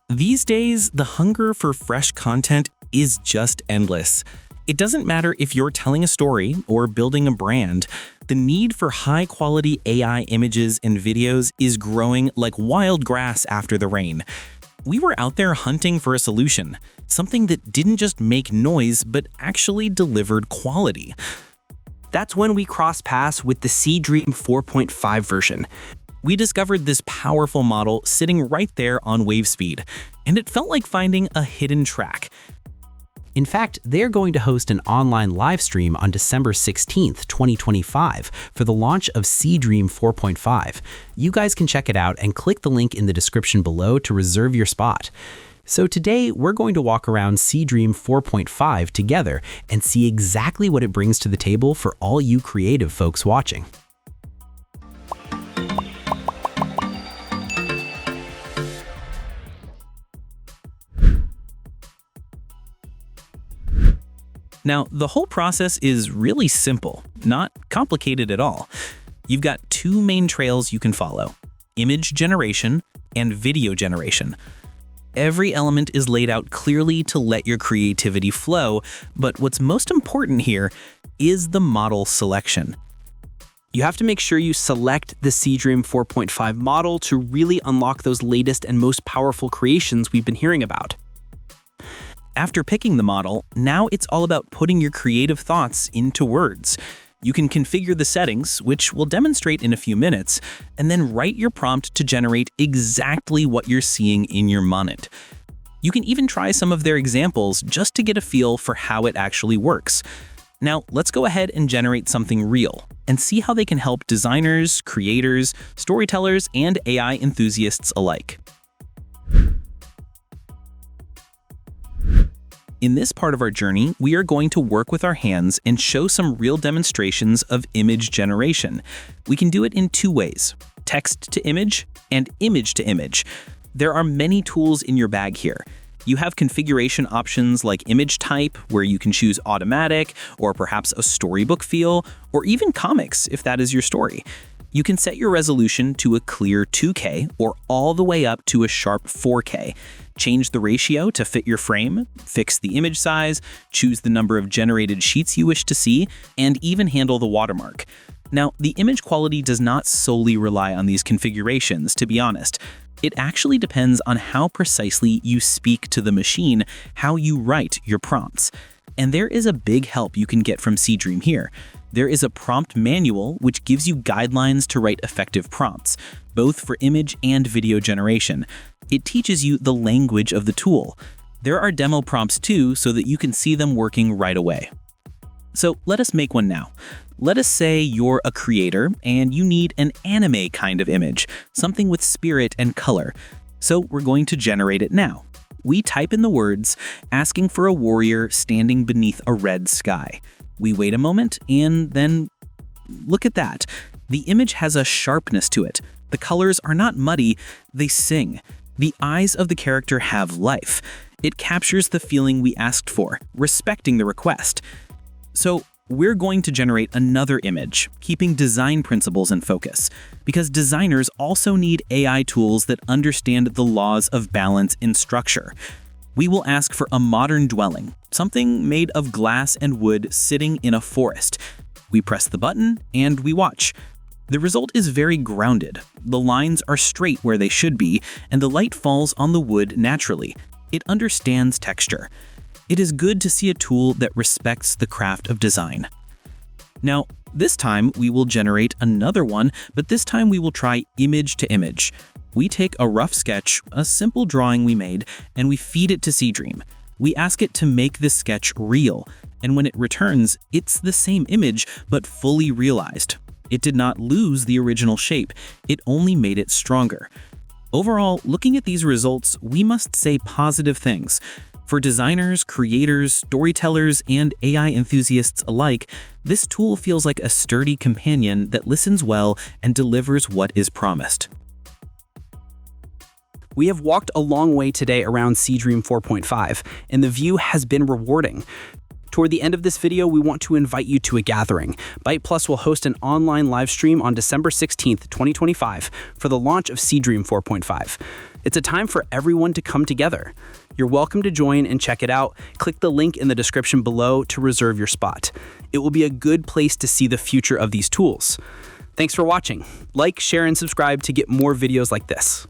These days, the hunger for fresh content is just endless. It doesn't matter if you're telling a story or building a brand, the need for high-quality AI images and videos is growing like wild grass after the rain. We were out there hunting for a solution, something that didn't just make noise but actually delivered quality. That's when we crossed paths with the Seedream 4.5 version. We discovered this powerful model sitting right there on wave speed, and it felt like finding a hidden track. In fact, they're going to host an online live stream on December 16th, 2025 for the launch of Seedream 4.5. You guys can check it out and click the link in the description below to reserve your spot. So today, we're going to walk around Seedream 4.5 together and see exactly what it brings to the table for all you creative folks watching. Now, the whole process is really simple, not complicated at all. You've got two main trails you can follow: image generation and video generation. Every element is laid out clearly to let your creativity flow, but what's most important here is the model selection. You have to make sure you select the Seedream 4.5 model to really unlock those latest and most powerful creations we've been hearing about. After picking the model, now it's all about putting your creative thoughts into words. You can configure the settings, which we'll demonstrate in a few minutes, and then write your prompt to generate exactly what you're seeing in your moment. You can even try some of their examples just to get a feel for how it actually works. Now, let's go ahead and generate something real and see how they can help designers, creators, storytellers, and AI enthusiasts alike. In this part of our journey, we are going to work with our hands and show some real demonstrations of image generation. We can do it in two ways: text to image and image to image. There are many tools in your bag here. You have configuration options like image type, where you can choose automatic, or perhaps a storybook feel, or even comics if that is your story. You can set your resolution to a clear 2K or all the way up to a sharp 4K. Change the ratio to fit your frame, fix the image size, choose the number of generated sheets you wish to see, and even handle the watermark. Now, the image quality does not solely rely on these configurations, to be honest. It actually depends on how precisely you speak to the machine, how you write your prompts. And there is a big help you can get from Seedream here. There is a prompt manual which gives you guidelines to write effective prompts, both for image and video generation. It teaches you the language of the tool. There are demo prompts too, so that you can see them working right away. So let us make one now. Let us say you're a creator and you need an anime kind of image, something with spirit and color. So we're going to generate it now. We type in the words, asking for a warrior standing beneath a red sky. We wait a moment, and then look at that. The image has a sharpness to it. The colors are not muddy, they sing. The eyes of the character have life. It captures the feeling we asked for, respecting the request. So we're going to generate another image, keeping design principles in focus, because designers also need AI tools that understand the laws of balance in structure. We will ask for a modern dwelling, something made of glass and wood sitting in a forest. We press the button and we watch. The result is very grounded. The lines are straight where they should be, and the light falls on the wood naturally. It understands texture. It is good to see a tool that respects the craft of design. Now, this time we will generate another one, but this time we will try image to image. We take a rough sketch, a simple drawing we made, and we feed it to Seedream. We ask it to make this sketch real, and when it returns, it's the same image, but fully realized. It did not lose the original shape, it only made it stronger. Overall, looking at these results, we must say positive things. For designers, creators, storytellers, and AI enthusiasts alike, this tool feels like a sturdy companion that listens well and delivers what is promised. We have walked a long way today around Seedream 4.5, and the view has been rewarding. Toward the end of this video, we want to invite you to a gathering. Byte Plus will host an online live stream on December 16th, 2025 for the launch of Seedream 4.5. It's a time for everyone to come together. You're welcome to join and check it out. Click the link in the description below to reserve your spot. It will be a good place to see the future of these tools. Thanks for watching. Like, share, and subscribe to get more videos like this.